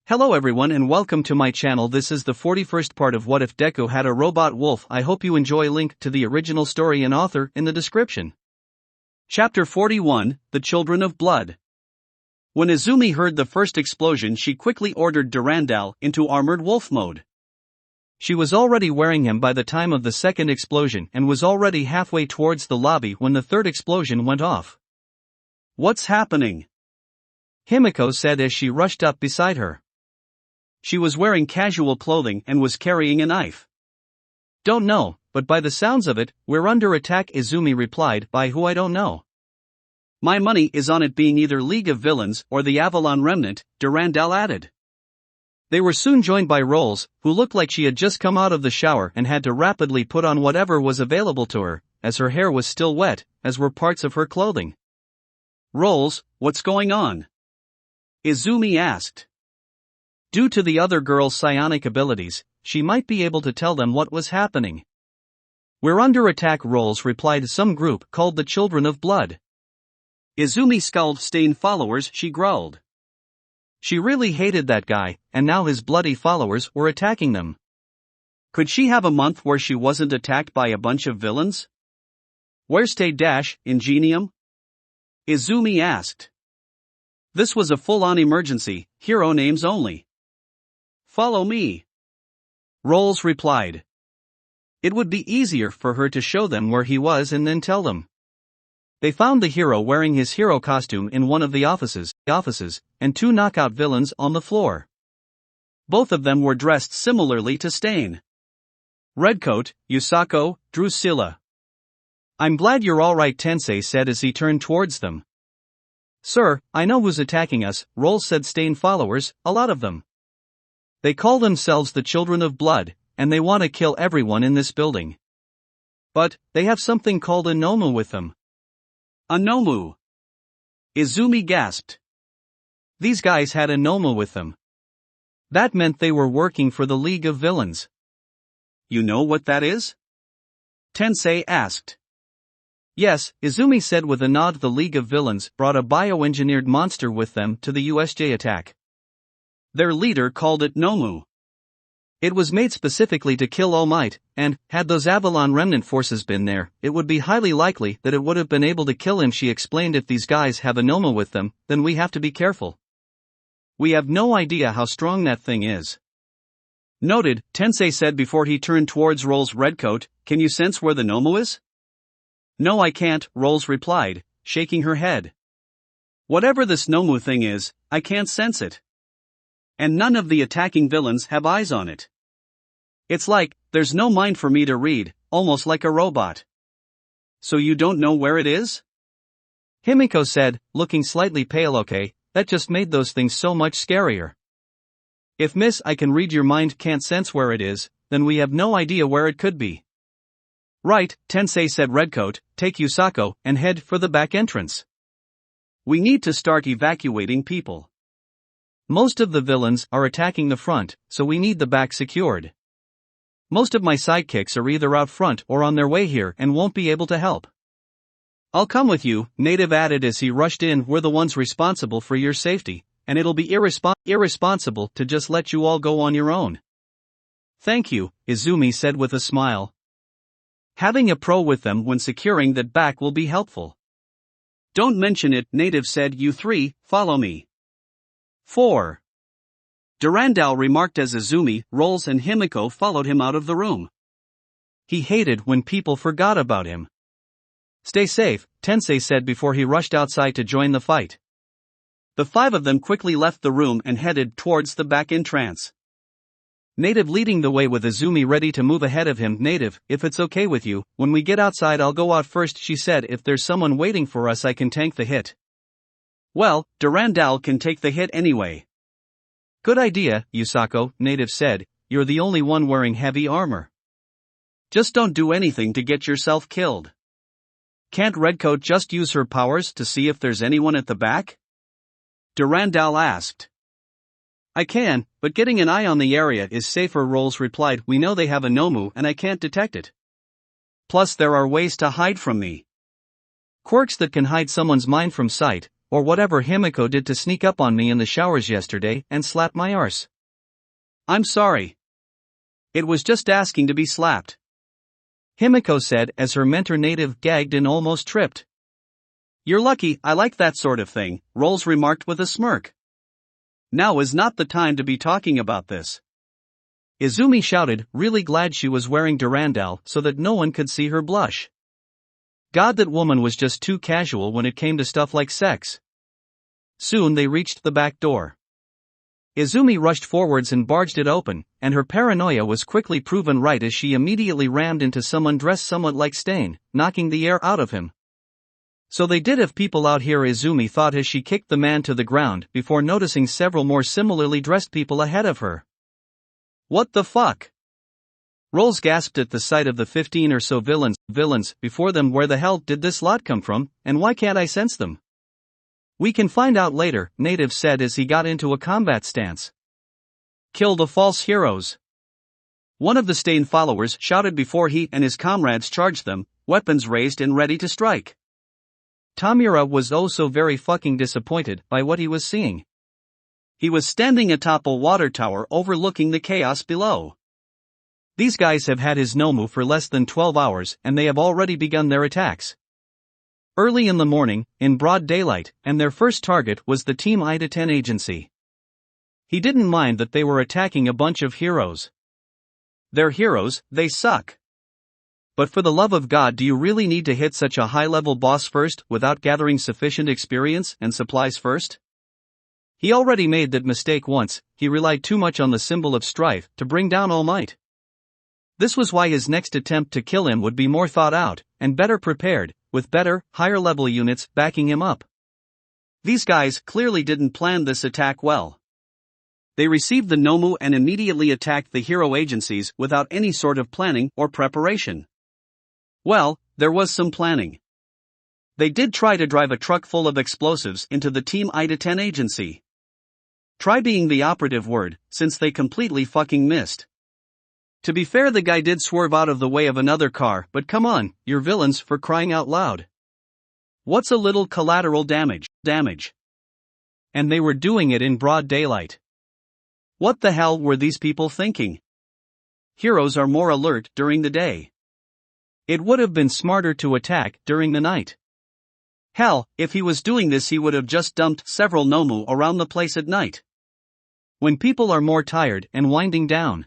Hello everyone and welcome to my channel. This is the 41st part of What If Deku Had a Robot Wolf. I hope you enjoy. Link to the original story and author in the description. Chapter 41, The Children of Blood. When Izumi heard the first explosion, she quickly ordered Durandal into armored wolf mode. She was already wearing him by the time of the second explosion and was already halfway towards the lobby when the third explosion went off. "What's happening?" Himiko said as she rushed up beside her. She was wearing casual clothing and was carrying a knife. "Don't know, but by the sounds of it, we're under attack," Izumi replied. "By who I don't know. My money is on it being either League of Villains or the Avalon Remnant," Durandal added. They were soon joined by Rolls, who looked like she had just come out of the shower and had to rapidly put on whatever was available to her, as her hair was still wet, as were parts of her clothing. "Rolls, what's going on?" Izumi asked. Due to the other girl's psionic abilities, she might be able to tell them what was happening. "We're under attack," Rolls replied. "Some group called the Children of Blood." Izumi scowled. "Stain followers," she growled. She really hated that guy, and now his bloody followers were attacking them. Could she have a month where she wasn't attacked by a bunch of villains? Ingenium? Izumi asked. This was a full-on emergency, hero names only. "Follow me," Rolls replied. It would be easier for her to show them where he was and then tell them. They found the hero wearing his hero costume in one of the offices, and two knockout villains on the floor. Both of them were dressed similarly to Stain. "Redcoat, Yusako, Drusilla. I'm glad you're alright," Sensei said as he turned towards them. "Sir, I know who's attacking us," Rolls said. "Stain followers, a lot of them. They call themselves the Children of Blood, and they want to kill everyone in this building. But, they have something called a Nomu with them." "A Nomu?" Izumi gasped. These guys had a Nomu with them. That meant they were working for the League of Villains. "You know what that is?" Sensei asked. "Yes," Izumi said with a nod. "The League of Villains brought a bioengineered monster with them to the USJ attack. Their leader called it Nomu. It was made specifically to kill All Might, and, had those Avalon Remnant forces been there, it would be highly likely that it would have been able to kill him," she explained. "If these guys have a Nomu with them, then we have to be careful. We have no idea how strong that thing is." "Noted," Sensei said before he turned towards Rolls. "Redcoat, can you sense where the Nomu is?" "No, I can't," Rolls replied, shaking her head. "Whatever this Nomu thing is, I can't sense it. And none of the attacking villains have eyes on it. It's like, there's no mind for me to read, almost like a robot." "So you don't know where it is?" Himiko said, looking slightly pale. "Okay, that just made those things so much scarier. If Miss I can read your mind can't sense where it is, then we have no idea where it could be." "Right," Sensei said. "Redcoat, take Yusako and head for the back entrance. We need to start evacuating people. Most of the villains are attacking the front, so we need the back secured. Most of my sidekicks are either out front or on their way here and won't be able to help." "I'll come with you," Native added as he rushed in. "We're the ones responsible for your safety, and it'll be irresponsible to just let you all go on your own." "Thank you," Izumi said with a smile. "Having a pro with them when securing that back will be helpful." "Don't mention it," Native said. "You three, follow me." 4. Durandal remarked as Izumi, Rolls and Himiko followed him out of the room. He hated when people forgot about him. "Stay safe," Sensei said before he rushed outside to join the fight. The five of them quickly left the room and headed towards the back entrance. Native leading the way with Izumi ready to move ahead of him. "Native, if it's okay with you, when we get outside I'll go out first," she said. "If there's someone waiting for us I can tank the hit." "Well, Durandal can take the hit anyway." "Good idea, Yusako," Native said. "You're the only one wearing heavy armor. Just don't do anything to get yourself killed." "Can't Redcoat just use her powers to see if there's anyone at the back?" Durandal asked. "I can, but getting an eye on the area is safer," Rolls replied. "We know they have a Nomu and I can't detect it. Plus there are ways to hide from me. Quirks that can hide someone's mind from sight, or whatever Himiko did to sneak up on me in the showers yesterday and slap my arse. I'm sorry. It was just asking to be slapped, Himiko said as her mentor native gagged and almost tripped. You're lucky I like that sort of thing, Rolls remarked with a smirk. Now is not the time to be talking about this, Izumi shouted, really glad she was wearing Durandal so that no one could see her blush. God, that woman was just too casual when it came to stuff like sex. Soon they reached the back door. Izumi rushed forwards and barged it open, and her paranoia was quickly proven right as she immediately rammed into someone dressed somewhat like Stain, knocking the air out of him. So they did have people out here, Izumi thought as she kicked the man to the ground before noticing several more similarly dressed people ahead of her. What the fuck? Rolls gasped at the sight of the 15 or so villains before them. Where the hell did this lot come from, and why can't I sense them? We can find out later, Native said as he got into a combat stance. Kill the false heroes, one of the Stain followers shouted before he and his comrades charged them, weapons raised and ready to strike. Tomura was oh so very fucking disappointed by what he was seeing. He was standing atop a water tower overlooking the chaos below. These guys have had his Nomu for less than 12 hours and they have already begun their attacks. Early in the morning, in broad daylight, and their first target was the Team Ida-10 agency. He didn't mind that they were attacking a bunch of heroes. They're heroes, they suck. But for the love of God, do you really need to hit such a high-level boss first without gathering sufficient experience and supplies first? He already made that mistake once. He relied too much on the symbol of strife to bring down All Might. This was why his next attempt to kill him would be more thought out and better prepared, with better, higher-level units backing him up. These guys clearly didn't plan this attack well. They received the Nomu and immediately attacked the hero agencies without any sort of planning or preparation. Well, there was some planning. They did try to drive a truck full of explosives into the Team Ida-10 agency. Try being the operative word, since they completely fucking missed. To be fair, the guy did swerve out of the way of another car, but come on, you're villains, for crying out loud. What's a little collateral damage? And they were doing it in broad daylight. What the hell were these people thinking? Heroes are more alert during the day. It would have been smarter to attack during the night. Hell, if he was doing this, he would have just dumped several Nomu around the place at night, when people are more tired and winding down.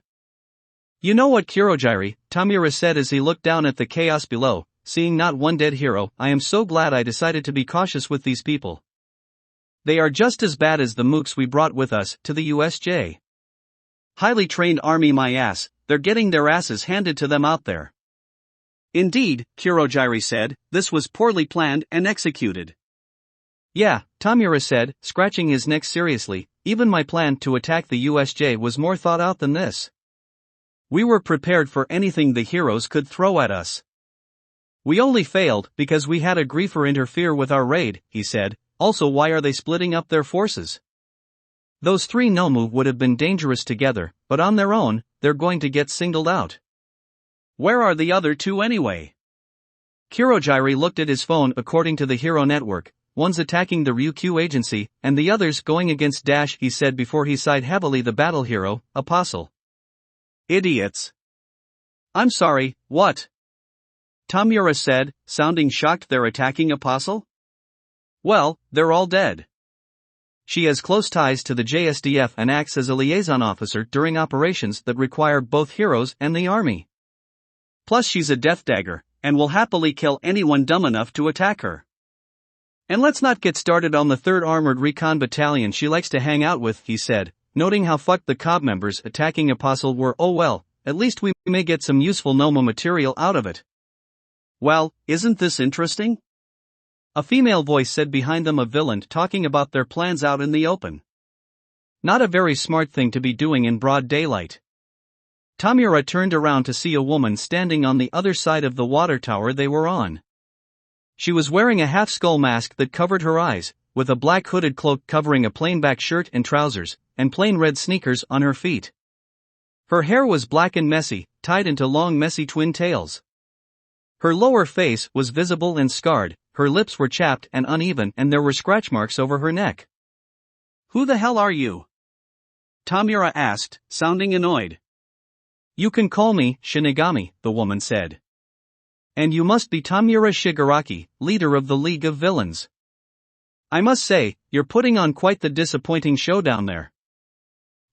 You know what, Kurogiri, Tomura said as he looked down at the chaos below, seeing not one dead hero. I am so glad I decided to be cautious with these people. They are just as bad as the mooks we brought with us to the USJ. Highly trained army, my ass, they're getting their asses handed to them out there. Indeed, Kurogiri said, this was poorly planned and executed. Yeah, Tomura said, scratching his neck seriously, even my plan to attack the USJ was more thought out than this. We were prepared for anything the heroes could throw at us. We only failed because we had a griefer interfere with our raid, he said. Also, why are they splitting up their forces? Those 3 Nomu would have been dangerous together, but on their own, they're going to get singled out. Where are the other 2 anyway? Kurogiri looked at his phone. According to the Hero Network, one's attacking the Ryukyu agency, and the other's going against Dash, he said before he sighed heavily. The battle hero, Apostle. Idiots. I'm sorry, what? Tomura said, sounding shocked. They're attacking Apostle? Well, they're all dead. She has close ties to the JSDF and acts as a liaison officer during operations that require both heroes and the army. Plus she's a death dagger, and will happily kill anyone dumb enough to attack her. And let's not get started on the 3rd Armored Recon Battalion she likes to hang out with, he said, noting how fucked the COB members attacking Apostle were. Oh well, at least we may get some useful Nomu material out of it. Well, isn't this interesting? A female voice said behind them, a villain talking about their plans out in the open. Not a very smart thing to be doing in broad daylight. Tomura turned around to see a woman standing on the other side of the water tower they were on. She was wearing a half-skull mask that covered her eyes, with a black hooded cloak covering a plain back shirt and trousers, and plain red sneakers on her feet. Her hair was black and messy, tied into long messy twin tails. Her lower face was visible and scarred, her lips were chapped and uneven and there were scratch marks over her neck. Who the hell are you? Tomura asked, sounding annoyed. You can call me Shinigami, the woman said. And you must be Tomura Shigaraki, leader of the League of Villains. I must say, you're putting on quite the disappointing show down there.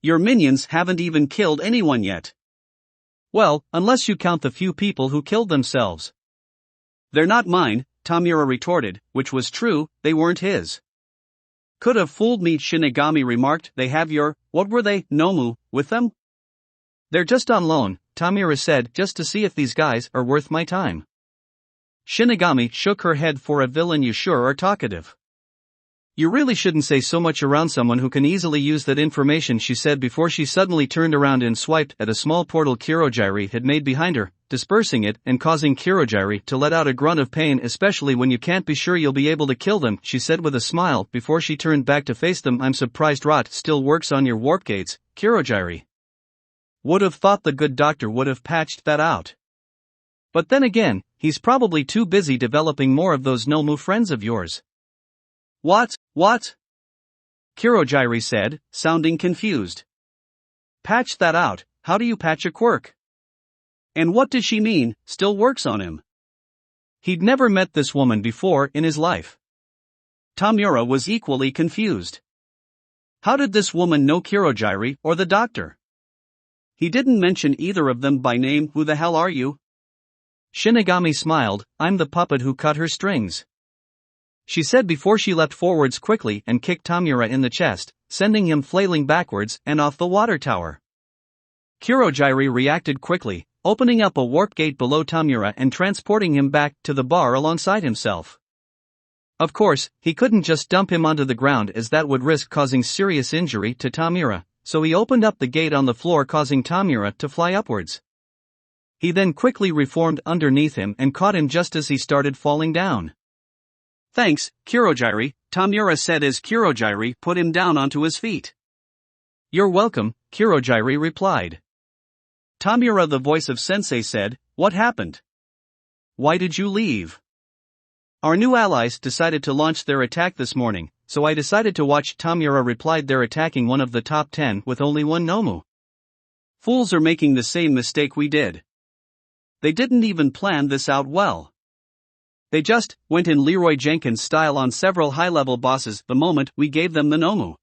Your minions haven't even killed anyone yet. Well, unless you count the few people who killed themselves. They're not mine, Tomura retorted, which was true, they weren't his. Could have fooled me, Shinigami remarked. They have your, what were they, Nomu, with them? They're just on loan, Tomura said, just to see if these guys are worth my time. Shinigami shook her head. For a villain you sure are talkative. You really shouldn't say so much around someone who can easily use that information, she said before she suddenly turned around and swiped at a small portal Kirojiri had made behind her, dispersing it and causing Kirojiri to let out a grunt of pain, especially when you can't be sure you'll be able to kill them, she said with a smile before she turned back to face them. I'm surprised Rot still works on your warp gates, Kirojiri. Would have thought the good doctor would have patched that out. But then again, he's probably too busy developing more of those Nomu friends of yours. What? Kirojiri said, sounding confused. Patch that out, how do you patch a quirk? And what did she mean, still works on him? He'd never met this woman before in his life. Tomura was equally confused. How did this woman know Kirojiri or the doctor? He didn't mention either of them by name. Who the hell are you? Shinigami smiled. I'm the puppet who cut her strings, she said before she leapt forwards quickly and kicked Tomura in the chest, sending him flailing backwards and off the water tower. Kirojiri reacted quickly, opening up a warp gate below Tomura and transporting him back to the bar alongside himself. Of course, he couldn't just dump him onto the ground as that would risk causing serious injury to Tomura, so he opened up the gate on the floor, causing Tomura to fly upwards. He then quickly reformed underneath him and caught him just as he started falling down. Thanks, Kirojiri, Tomura said as Kirojiri put him down onto his feet. You're welcome, Kirojiri replied. Tomura, the voice of Sensei, said, what happened? Why did you leave? Our new allies decided to launch their attack this morning, so I decided to watch, Tomura replied. They're attacking one of the top 10 with only one Nomu. Fools are making the same mistake we did. They didn't even plan this out well. They just went in Leroy Jenkins style on several high-level bosses the moment we gave them the Nomu.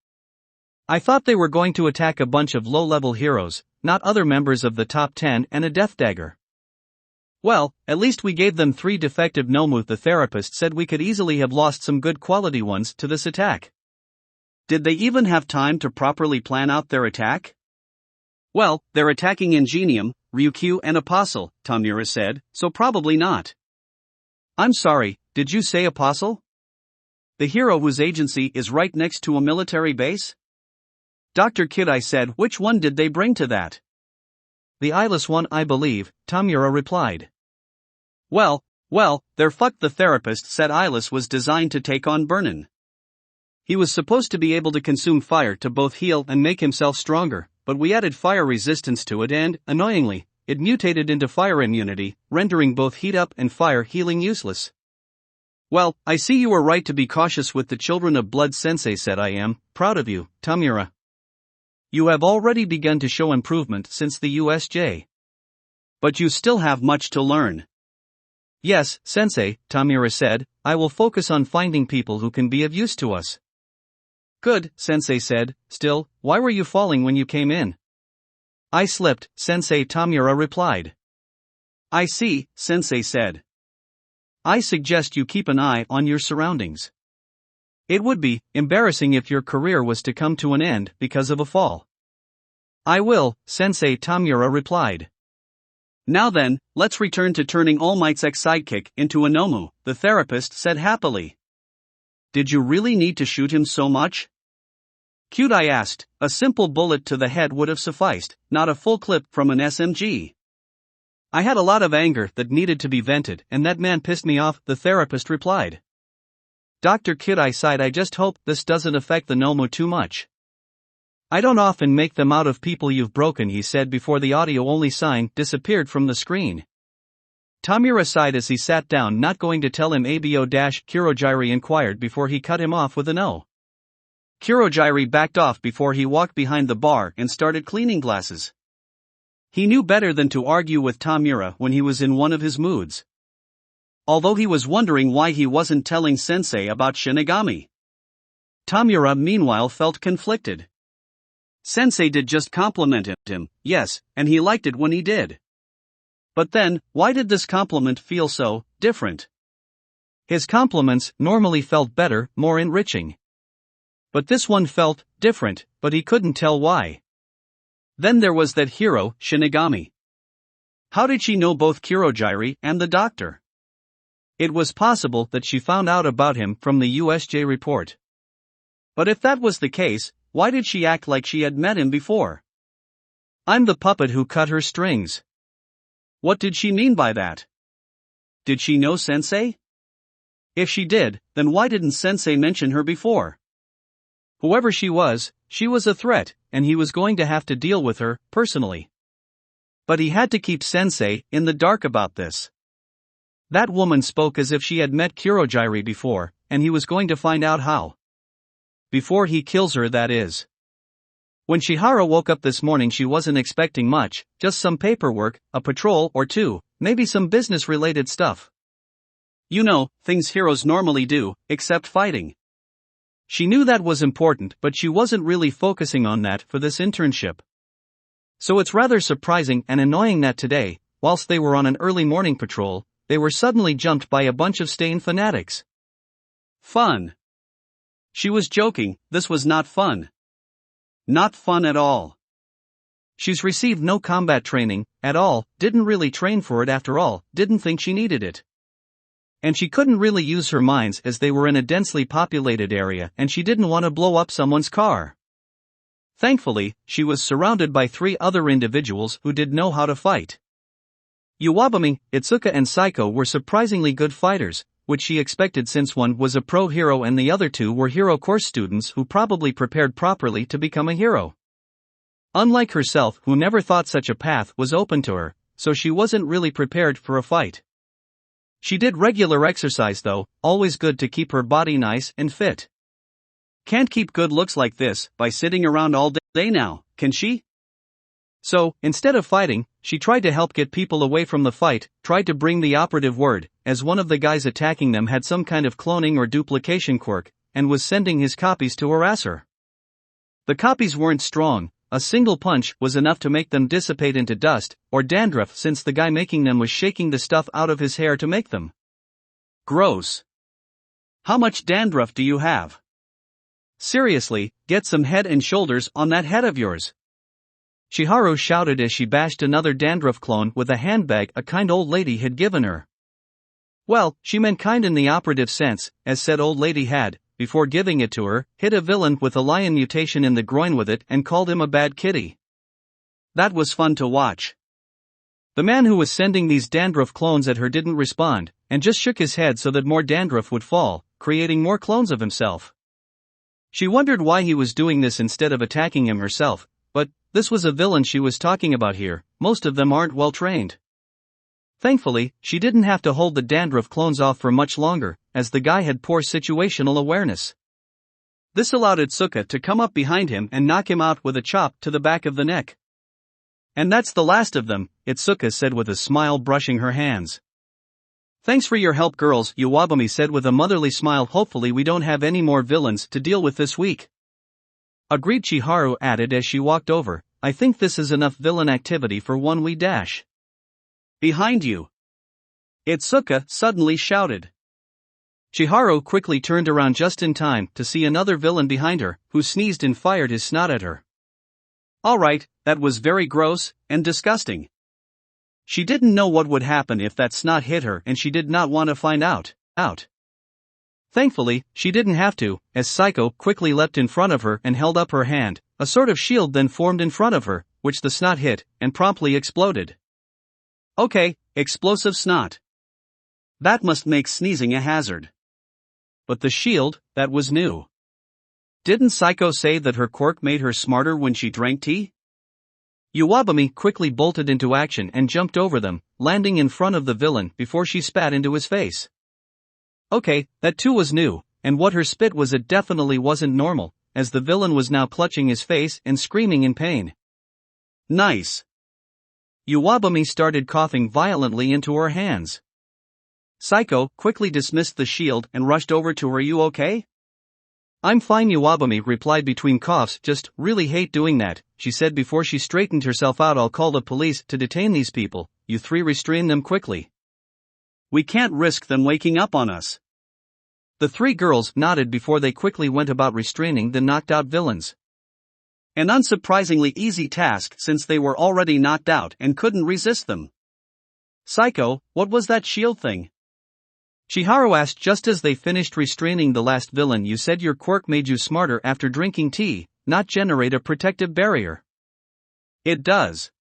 I thought they were going to attack a bunch of low-level heroes, not other members of the top 10 and a death dagger. Well, at least we gave them 3 defective Nomu. The therapist said we could easily have lost some good quality ones to this attack. Did they even have time to properly plan out their attack? Well, they're attacking Ingenium, Ryukyu and Apostle, Tomura said, so probably not. I'm sorry, did you say Apostle? The hero whose agency is right next to a military base? Dr. Kid, I said. Which one did they bring to that? The eyeless one, I believe, Tomura replied. Well, they're fucked. The therapist said Eyeless was designed to take on Burnin. He was supposed to be able to consume fire to both heal and make himself stronger, but we added fire resistance to it and, annoyingly, it mutated into fire immunity, rendering both heat up and fire healing useless. Well, I see you were right to be cautious with the children of blood, Sensei said. I am proud of you, Tomura. You have already begun to show improvement since the USJ. But you still have much to learn. Yes, Sensei, Tomura said, I will focus on finding people who can be of use to us. Good, Sensei said. Still, why were you falling when you came in? I slipped, Sensei, Tomura replied. I see, Sensei said. I suggest you keep an eye on your surroundings. It would be embarrassing if your career was to come to an end because of a fall. I will, Sensei, Tomura replied. Now then, let's return to turning All Might's ex-sidekick into a Nomu, the therapist said happily. Did you really need to shoot him so much? Cute, I asked. A simple bullet to the head would have sufficed, not a full clip from an SMG. I had a lot of anger that needed to be vented, and that man pissed me off, the therapist replied. Dr. Kid, I sighed. I just hope this doesn't affect the Nomu too much. I don't often make them out of people you've broken, he said before the audio-only sign disappeared from the screen. Tomura sighed as he sat down, not going to tell him Abo-Kurogiri inquired before he cut him off with an O. Kurogiri backed off before he walked behind the bar and started cleaning glasses. He knew better than to argue with Tomura when he was in one of his moods. Although he was wondering why he wasn't telling Sensei about Shinigami. Tomura meanwhile felt conflicted. Sensei did just compliment him, yes, and he liked it when he did. But then, why did this compliment feel so different? His compliments normally felt better, more enriching. But this one felt different, but he couldn't tell why. Then there was that hero, Shinigami. How did she know both Kurogiri and the doctor? It was possible that she found out about him from the USJ report. But if that was the case, why did she act like she had met him before? I'm the puppet who cut her strings. What did she mean by that? Did she know Sensei? If she did, then why didn't Sensei mention her before? Whoever she was a threat, and he was going to have to deal with her, personally. But he had to keep Sensei in the dark about this. That woman spoke as if she had met Kurogiri before, and he was going to find out how. Before he kills her, that is. When Shiharu woke up this morning, she wasn't expecting much, just some paperwork, a patrol or two, maybe some business-related stuff. You know, things heroes normally do, except fighting. She knew that was important, but she wasn't really focusing on that for this internship. So it's rather surprising and annoying that today, whilst they were on an early morning patrol, they were suddenly jumped by a bunch of Stain fanatics. Fun. She was joking, this was not fun. Not fun at all. She's received no combat training, at all, didn't really train for it after all, didn't think she needed it. And she couldn't really use her minds as they were in a densely populated area and she didn't want to blow up someone's car. Thankfully, she was surrounded by 3 other individuals who did know how to fight. Iwabumi, Itsuka and Saiko were surprisingly good fighters, which she expected since one was a pro hero and the other 2 were hero course students who probably prepared properly to become a hero. Unlike herself, who never thought such a path was open to her, so she wasn't really prepared for a fight. She did regular exercise though, always good to keep her body nice and fit. Can't keep good looks like this by sitting around all day now, can she? So, instead of fighting, she tried to help get people away from the fight, tried to bring the operative word, as one of the guys attacking them had some kind of cloning or duplication quirk, and was sending his copies to harass her. The copies weren't strong, a single punch was enough to make them dissipate into dust, or dandruff since the guy making them was shaking the stuff out of his hair to make them. Gross. How much dandruff do you have? Seriously, get some head and shoulders on that head of yours. Shiharu shouted as she bashed another dandruff clone with a handbag a kind old lady had given her. Well, she meant kind in the operative sense, as said old lady had, before giving it to her, hit a villain with a lion mutation in the groin with it and called him a bad kitty. That was fun to watch. The man who was sending these dandruff clones at her didn't respond, and just shook his head so that more dandruff would fall, creating more clones of himself. She wondered why he was doing this instead of attacking him herself, but this was a villain she was talking about here, most of them aren't well trained. Thankfully, she didn't have to hold the dandruff clones off for much longer, as the guy had poor situational awareness. This allowed Itsuka to come up behind him and knock him out with a chop to the back of the neck. And that's the last of them, Itsuka said with a smile, brushing her hands. Thanks for your help, girls, Iwabumi said with a motherly smile. Hopefully we don't have any more villains to deal with this week. Agreed, Shiharu added as she walked over. I think this is enough villain activity for one wee dash. Behind you! Itsuka suddenly shouted. Shiharu quickly turned around just in time to see another villain behind her, who sneezed and fired his snot at her. Alright, that was very gross and disgusting. She didn't know what would happen if that snot hit her and she did not want to find out. Thankfully, she didn't have to, as Saiko quickly leapt in front of her and held up her hand. A sort of shield then formed in front of her, which the snot hit, and promptly exploded. Okay, explosive snot. That must make sneezing a hazard. But the shield, that was new. Didn't Saiko say that her quirk made her smarter when she drank tea? Iwabumi quickly bolted into action and jumped over them, landing in front of the villain before she spat into his face. Okay, that too was new, and what her spit was, it definitely wasn't normal, as the villain was now clutching his face and screaming in pain. Nice. Iwabumi started coughing violently into her hands. Psycho quickly dismissed the shield and rushed over to her. Are you okay? I'm fine, Iwabumi replied between coughs. Just really hate doing that, she said before she straightened herself out. I'll call the police to detain these people. You three restrain them quickly. We can't risk them waking up on us. The three girls nodded before they quickly went about restraining the knocked out villains. An unsurprisingly easy task since they were already knocked out and couldn't resist them. Psycho, what was that shield thing? Shiharu asked just as they finished restraining the last villain. You said your quirk made you smarter after drinking tea, not generate a protective barrier. It does.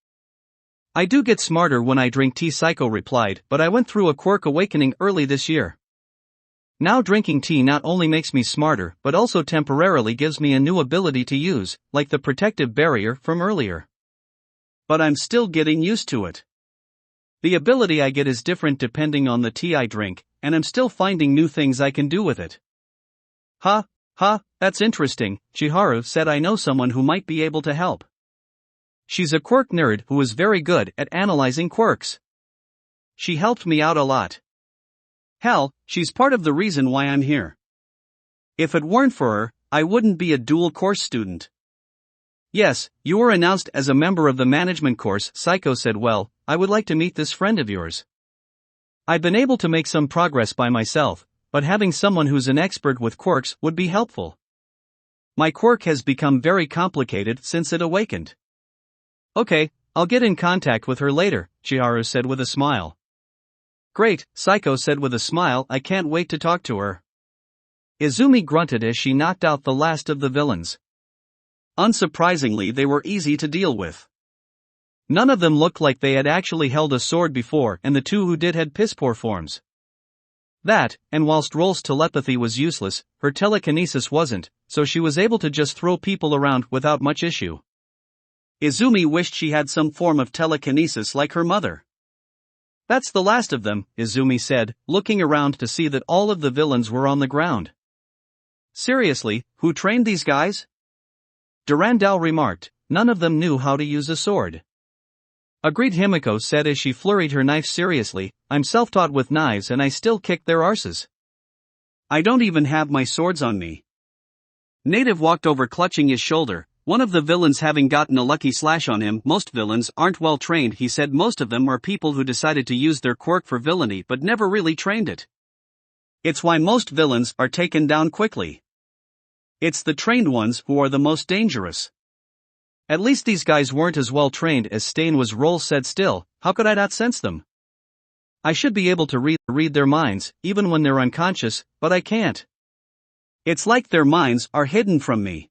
I do get smarter when I drink tea, Psycho replied, but I went through a quirk awakening early this year. Now drinking tea not only makes me smarter but also temporarily gives me a new ability to use, like the protective barrier from earlier. But I'm still getting used to it. The ability I get is different depending on the tea I drink, and I'm still finding new things I can do with it. That's interesting, Shiharu said. I know someone who might be able to help. She's a quirk nerd who is very good at analyzing quirks. She helped me out a lot. Hell, she's part of the reason why I'm here. If it weren't for her, I wouldn't be a dual course student. Yes, you were announced as a member of the management course, Psycho said. Well, I would like to meet this friend of yours. I've been able to make some progress by myself, but having someone who's an expert with quirks would be helpful. My quirk has become very complicated since it awakened. Okay, I'll get in contact with her later, Shiharu said with a smile. Great, Psycho said with a smile. I can't wait to talk to her. Izumi grunted as she knocked out the last of the villains. Unsurprisingly, they were easy to deal with. None of them looked like they had actually held a sword before, and the two who did had piss-poor forms. That, and whilst Roll's telepathy was useless, her telekinesis wasn't, so she was able to just throw people around without much issue. Izumi wished she had some form of telekinesis like her mother. That's the last of them, Izumi said, looking around to see that all of the villains were on the ground. Seriously, who trained these guys? Durandal remarked. None of them knew how to use a sword. Agreed, Himiko said as she flurried her knife. Seriously, I'm self-taught with knives and I still kick their arses. I don't even have my swords on me. Native walked over clutching his shoulder, one of the villains having gotten a lucky slash on him. Most villains aren't well trained, he said. Most of them are people who decided to use their quirk for villainy but never really trained it. It's why most villains are taken down quickly. It's the trained ones who are the most dangerous. At least these guys weren't as well trained as Stain was, Roll said. Still, how could I not sense them? I should be able to read their minds, even when they're unconscious, but I can't. It's like their minds are hidden from me.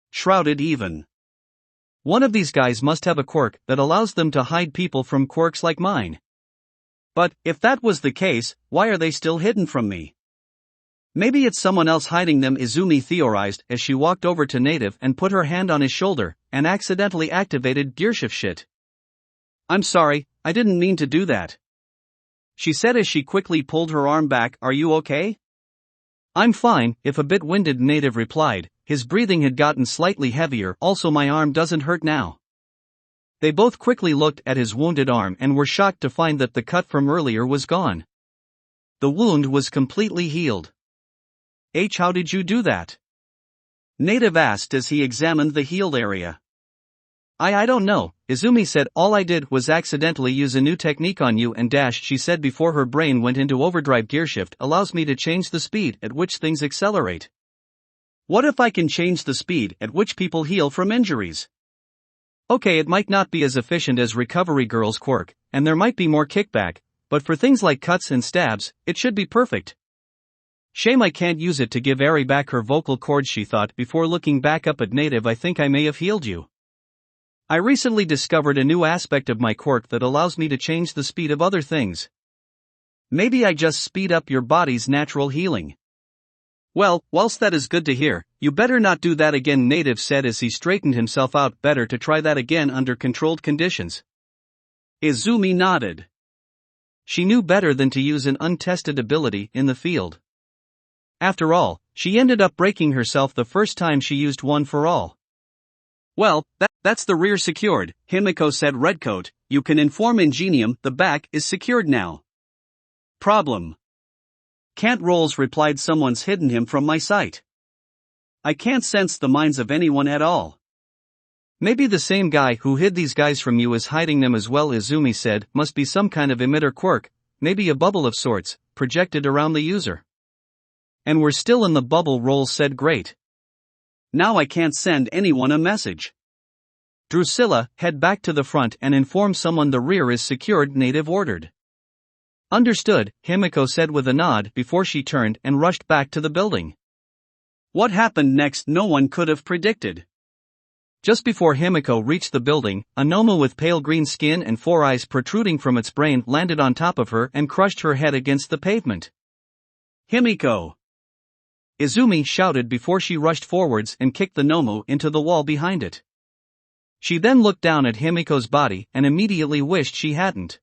Shrouded even. One of these guys must have a quirk that allows them to hide people from quirks like mine. But, if that was the case, why are they still hidden from me? Maybe it's someone else hiding them, Izumi theorized as she walked over to Native and put her hand on his shoulder, and accidentally activated gearshift shit. I'm sorry, I didn't mean to do that. She said as she quickly pulled her arm back. Are you okay? I'm fine, if a bit winded, Native replied. His breathing had gotten slightly heavier. Also, my arm doesn't hurt now. They both quickly looked at his wounded arm and were shocked to find that the cut from earlier was gone. The wound was completely healed. How did you do that? Native asked as he examined the healed area. I don't know, Izumi said. All I did was accidentally use a new technique on you and she said before her brain went into overdrive. Gearshift allows me to change the speed at which things accelerate. What if I can change the speed at which people heal from injuries? Okay, it might not be as efficient as Recovery Girl's quirk, and there might be more kickback, but for things like cuts and stabs, it should be perfect. Shame I can't use it to give Eri back her vocal cords, she thought before looking back up at Native. I think I may have healed you. I recently discovered a new aspect of my quirk that allows me to change the speed of other things. Maybe I just speed up your body's natural healing. Well, whilst that is good to hear, You better not do that again, Native said as he straightened himself out. Better to try that again under controlled conditions. Izumi nodded. She knew better than to use an untested ability in the field. After all, she ended up breaking herself the first time she used one for all. Well, that's the rear secured, Himiko said. Redcoat, you can inform Ingenium the back is secured now. Problem. Can't Rolls replied. Someone's hidden him from my sight. I can't sense the minds of anyone at all. Maybe the same guy who hid these guys from you is hiding them as well, Izumi said. Must be some kind of emitter quirk, maybe a bubble of sorts, projected around the user. And we're still in the bubble, Rolls said. Great. Now I can't send anyone a message. Drusilla, head back to the front and inform someone the rear is secured, Native ordered. Understood, Himiko said with a nod before she turned and rushed back to the building. What happened next no one could have predicted. Just before Himiko reached the building, a Nomu with pale green skin and 4 eyes protruding from its brain landed on top of her and crushed her head against the pavement. Himiko! Izumi shouted before she rushed forwards and kicked the Nomu into the wall behind it. She then looked down at Himiko's body and immediately wished she hadn't.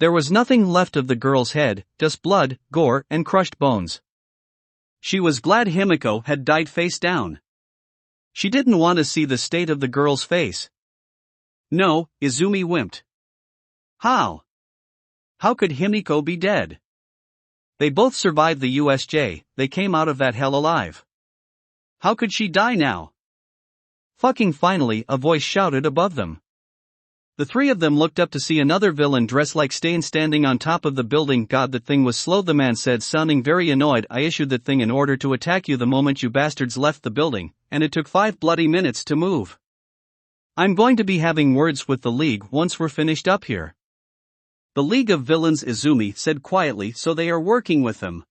There was nothing left of the girl's head, just blood, gore, and crushed bones. She was glad Himiko had died face down. She didn't want to see the state of the girl's face. No, Izumi wimped. How? How could Himiko be dead? They both survived the USJ, they came out of that hell alive. How could she die now? Fucking finally, a voice shouted above them. The three of them looked up to see another villain dressed like Stain standing on top of the building. God, that thing was slow, the man said, sounding very annoyed. I issued that thing in order to attack you the moment you bastards left the building, and it took 5 bloody minutes to move. I'm going to be having words with the League once we're finished up here. The League of Villains, Izumi said quietly, so they are working with them.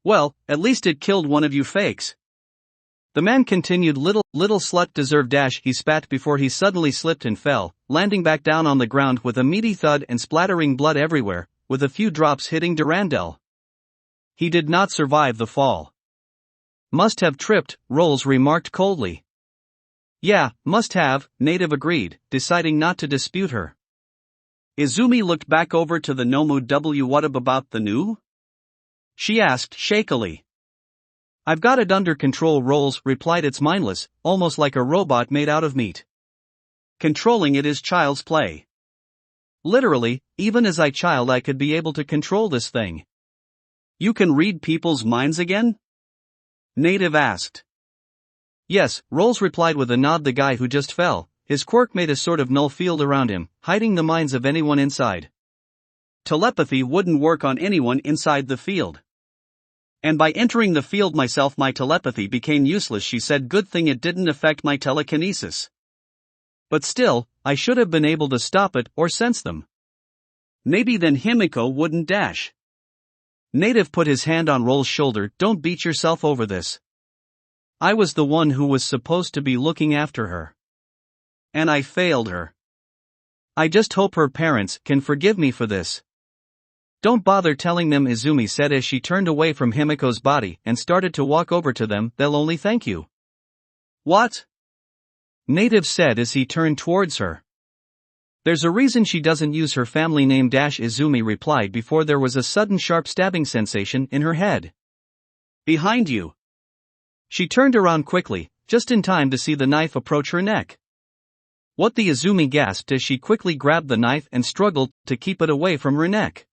Well, at least it killed one of you fakes. The man continued. Little slut deserve dash, he spat before he suddenly slipped and fell, landing back down on the ground with a meaty thud and splattering blood everywhere, with a few drops hitting Durandal. He did not survive the fall. Must have tripped, Rolls remarked coldly. Yeah, must have, Native agreed, deciding not to dispute her. Izumi looked back over to the Nomu. What about the new? She asked shakily. I've got it under control, Rolls replied. It's mindless, almost like a robot made out of meat. Controlling it is child's play. Literally, even as a child I could be able to control this thing. You can read people's minds again? Native asked. Yes, Rolls replied with a nod. The guy who just fell, his quirk made a sort of null field around him, hiding the minds of anyone inside. Telepathy wouldn't work on anyone inside the field. And by entering the field myself, my telepathy became useless, she said. Good thing it didn't affect my telekinesis. But still, I should have been able to stop it or sense them. Maybe then Himiko wouldn't dash. Native put his hand on Roll's shoulder. Don't beat yourself over this. I was the one who was supposed to be looking after her. And I failed her. I just hope her parents can forgive me for this. Don't bother telling them, Izumi said as she turned away from Himiko's body and started to walk over to them. They'll only thank you. What? Native said as he turned towards her. There's a reason she doesn't use her family name, Izumi replied before there was a sudden sharp stabbing sensation in her head. Behind you. She turned around quickly, just in time to see the knife approach her neck. What? The Izumi gasped as she quickly grabbed the knife and struggled to keep it away from her neck.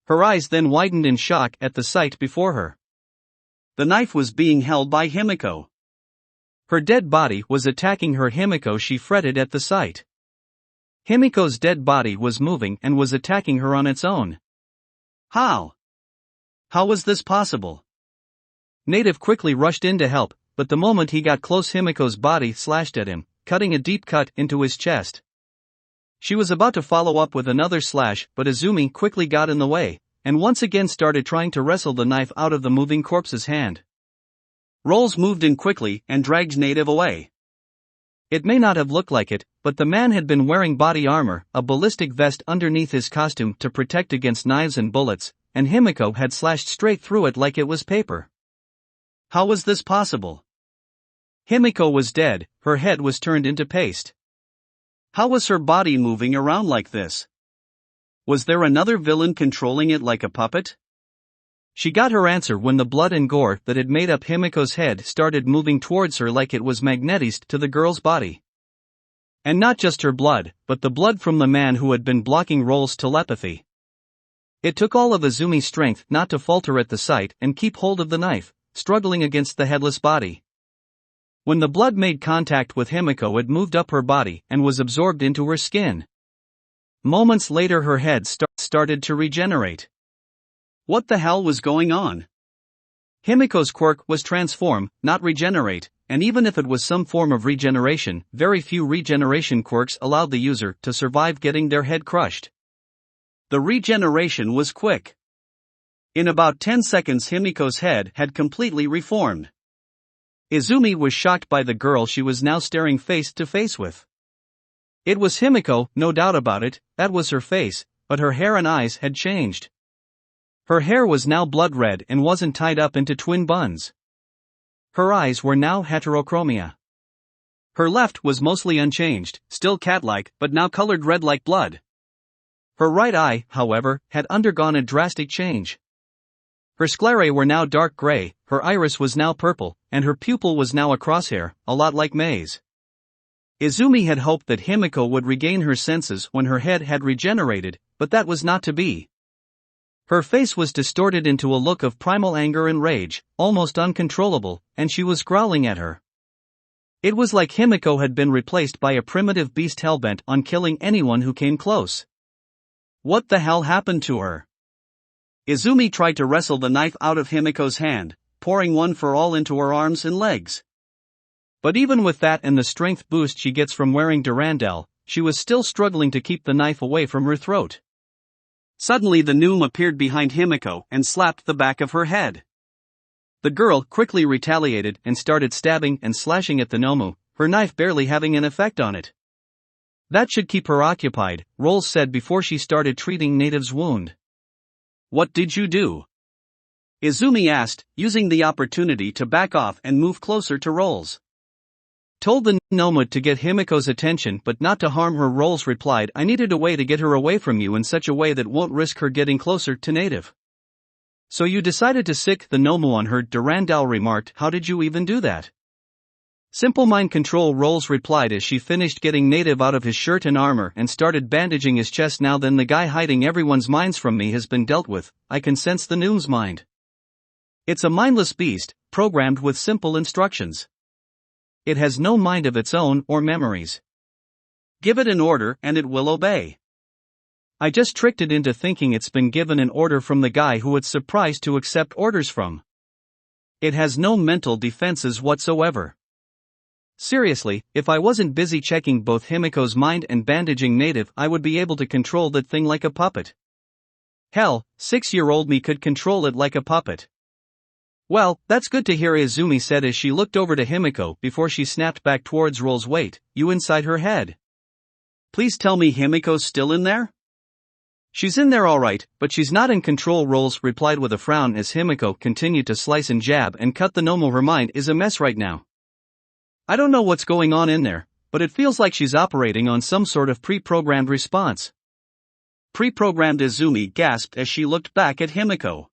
Her eyes then widened in shock at the sight before her. The knife was being held by Himiko. Her dead body was attacking her. Himiko, she fretted at the sight. Himiko's dead body was moving and was attacking her on its own. How? How was this possible? Native quickly rushed in to help, but the moment he got close, Himiko's body slashed at him, cutting a deep cut into his chest. She was about to follow up with another slash, but Izumi quickly got in the way, and once again started trying to wrestle the knife out of the moving corpse's hand. Rolls moved in quickly and dragged Native away. It may not have looked like it, but the man had been wearing body armor, a ballistic vest underneath his costume to protect against knives and bullets, and Himiko had slashed straight through it like it was paper. How was this possible? Himiko was dead, her head was turned into paste. How was her body moving around like this? Was there another villain controlling it like a puppet? She got her answer when the blood and gore that had made up Himiko's head started moving towards her like it was magnetized to the girl's body. And not just her blood, but the blood from the man who had been blocking Roll's telepathy. It took all of Izumi's strength not to falter at the sight and keep hold of the knife, struggling against the headless body. When the blood made contact with Himiko, it moved up her body and was absorbed into her skin. Moments later her head started to regenerate. What the hell was going on? Himiko's quirk was transform, not regenerate, and even if it was some form of regeneration, very few regeneration quirks allowed the user to survive getting their head crushed. The regeneration was quick. In about 10 seconds Himiko's head had completely reformed. Izumi was shocked by the girl she was now staring face to face with. It was Himiko, no doubt about it, that was her face, but her hair and eyes had changed. Her hair was now blood red and wasn't tied up into twin buns. Her eyes were now heterochromia. Her left was mostly unchanged, still cat-like, but now colored red like blood. Her right eye, however, had undergone a drastic change. Her sclerae were now dark gray, her iris was now purple, and her pupil was now a crosshair, a lot like May's. Izumi had hoped that Himiko would regain her senses when her head had regenerated, but that was not to be. Her face was distorted into a look of primal anger and rage, almost uncontrollable, and she was growling at her. It was like Himiko had been replaced by a primitive beast hellbent on killing anyone who came close. What the hell happened to her? Izumi tried to wrestle the knife out of Himiko's hand, pouring one for all into her arms and legs. But even with that and the strength boost she gets from wearing Durandal, she was still struggling to keep the knife away from her throat. Suddenly the Noom appeared behind Himiko and slapped the back of her head. The girl quickly retaliated and started stabbing and slashing at the Nomu, her knife barely having an effect on it. That should keep her occupied, Rolls said before she started treating Native's wound. What did you do? Izumi asked, using the opportunity to back off and move closer to Rolls. Told the Nomu to get Himiko's attention but not to harm her. Rolls replied, I needed a way to get her away from you in such a way that won't risk her getting closer to Native. So you decided to sick the Nomu on her, Durandal remarked. How did you even do that? Simple mind control, Rolls replied as she finished getting Native out of his shirt and armor and started bandaging his chest. Now then, the guy hiding everyone's minds from me has been dealt with. I can sense the Noom's mind. It's a mindless beast, programmed with simple instructions. It has no mind of its own or memories. Give it an order and it will obey. I just tricked it into thinking it's been given an order from the guy who it's surprised to accept orders from. It has no mental defenses whatsoever. Seriously, if I wasn't busy checking both Himiko's mind and bandaging Native, I would be able to control that thing like a puppet. Hell, 6-year-old me could control it like a puppet. Well, that's good to hear, Izumi said as she looked over to Himiko before she snapped back towards Roll's. Wait, you inside her head? Please tell me Himiko's still in there? She's in there alright, but she's not in control, Rolls replied with a frown as Himiko continued to slice and jab and cut the Nomu. Her mind is a mess right now. I don't know what's going on in there, but it feels like she's operating on some sort of pre-programmed response. Pre-programmed, Izumi gasped as she looked back at Himiko.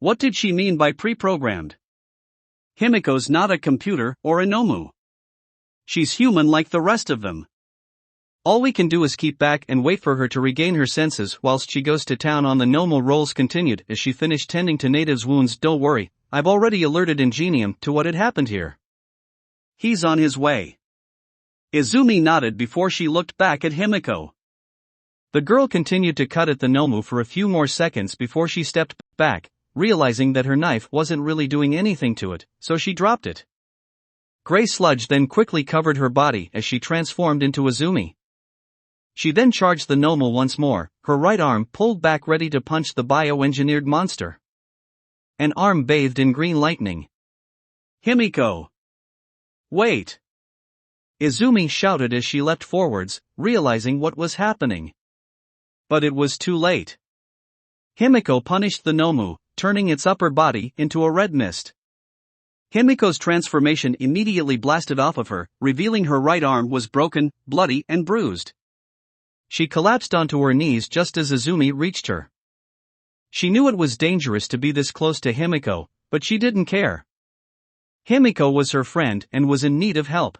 What did she mean by pre-programmed? Himiko's not a computer or a Nomu. She's human like the rest of them. All we can do is keep back and wait for her to regain her senses whilst she goes to town on the Nomu. Rolls continued as she finished tending to Native's wounds. Don't worry, I've already alerted Ingenium to what had happened here. He's on his way. Izumi nodded before she looked back at Himiko. The girl continued to cut at the Nomu for a few more seconds before she stepped back, realizing that her knife wasn't really doing anything to it, so she dropped it. Gray sludge then quickly covered her body as she transformed into Izumi. She then charged the Nomu once more, her right arm pulled back ready to punch the bioengineered monster. An arm bathed in green lightning. Himiko! Wait! Izumi shouted as she leapt forwards, realizing what was happening. But it was too late. Himiko punished the Nomu, turning its upper body into a red mist. Himiko's transformation immediately blasted off of her, revealing her right arm was broken, bloody, and bruised. She collapsed onto her knees just as Izumi reached her. She knew it was dangerous to be this close to Himiko, but she didn't care. Himiko was her friend and was in need of help.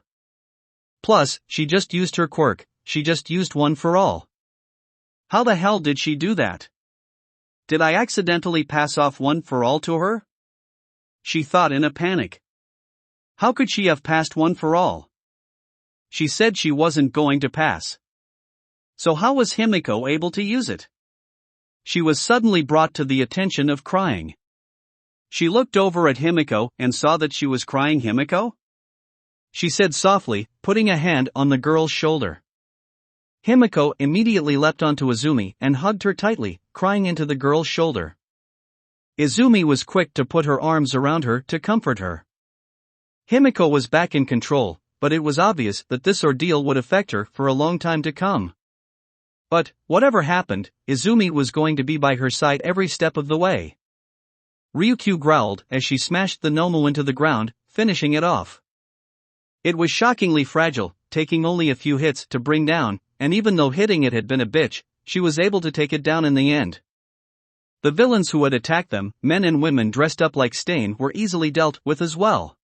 Plus, she just used her quirk, she just used one for all. How the hell did she do that? Did I accidentally pass off one for all to her? She thought in a panic. How could she have passed one for all? She said she wasn't going to pass. So how was Himiko able to use it? She was suddenly brought to the attention of crying. She looked over at Himiko and saw that she was crying. Himiko? She said softly, putting a hand on the girl's shoulder. Himiko immediately leapt onto Izumi and hugged her tightly, crying into the girl's shoulder. Izumi was quick to put her arms around her to comfort her. Himiko was back in control, but it was obvious that this ordeal would affect her for a long time to come. But, whatever happened, Izumi was going to be by her side every step of the way. Ryukyu growled as she smashed the Nomu into the ground, finishing it off. It was shockingly fragile, taking only a few hits to bring down, and even though hitting it had been a bitch, she was able to take it down in the end. The villains who had attacked them, men and women dressed up like Stain, were easily dealt with as well.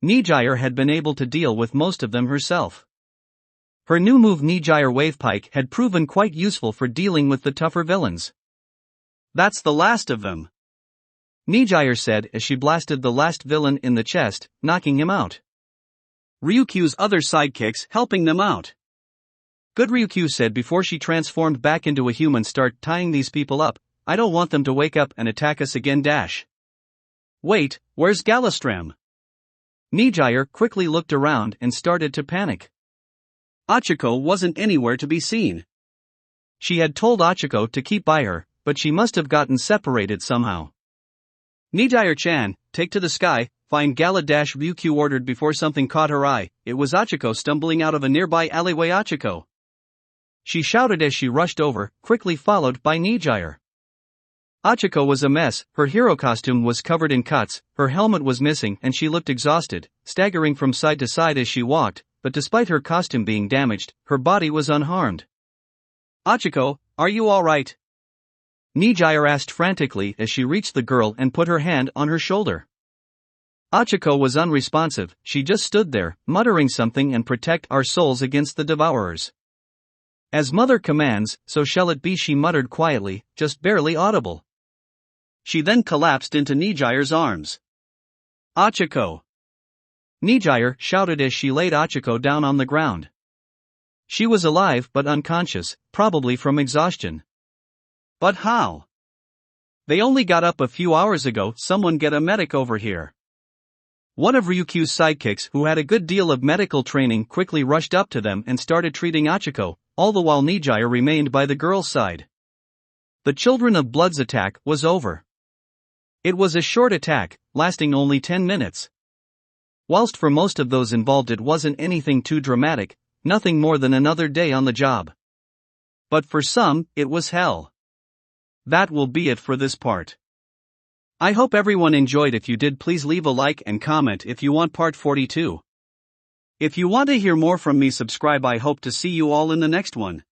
Nijire had been able to deal with most of them herself. Her new move Nijire Wave Pike had proven quite useful for dealing with the tougher villains. That's the last of them, Nijire said as she blasted the last villain in the chest, knocking him out. Ryukyu's other sidekicks helping them out. Good, Ryukyu said before she transformed back into a human. Start tying these people up, I don't want them to wake up and attack us again. Wait, where's Galastram? Nijire quickly looked around and started to panic. Achiko wasn't anywhere to be seen. She had told Achiko to keep by her, but she must have gotten separated somehow. Nijire-chan, take to the sky, find Gala. Ryukyu ordered before something caught her eye. It was Achiko stumbling out of a nearby alleyway. Achiko! She shouted as she rushed over, quickly followed by Nijire. Achiko was a mess, her hero costume was covered in cuts, her helmet was missing and she looked exhausted, staggering from side to side as she walked, but despite her costume being damaged, her body was unharmed. Achiko, are you alright? Nijire asked frantically as she reached the girl and put her hand on her shoulder. Achiko was unresponsive, she just stood there, muttering something and protect our souls against the devourers. As mother commands, so shall it be, she muttered quietly, just barely audible. She then collapsed into Nijire's arms. Achiko! Nijire shouted as she laid Achiko down on the ground. She was alive but unconscious, probably from exhaustion. But how? They only got up a few hours ago. Someone get a medic over here. One of Ryukyu's sidekicks, who had a good deal of medical training, quickly rushed up to them and started treating Achiko, all the while Nijire remained by the girl's side. The Children of Blood's attack was over. It was a short attack, lasting only 10 minutes. Whilst for most of those involved it wasn't anything too dramatic, nothing more than another day on the job. But for some, it was hell. That will be it for this part. I hope everyone enjoyed. If you did, please leave a like and comment if you want part 42. If you want to hear more from me, subscribe. I hope to see you all in the next one.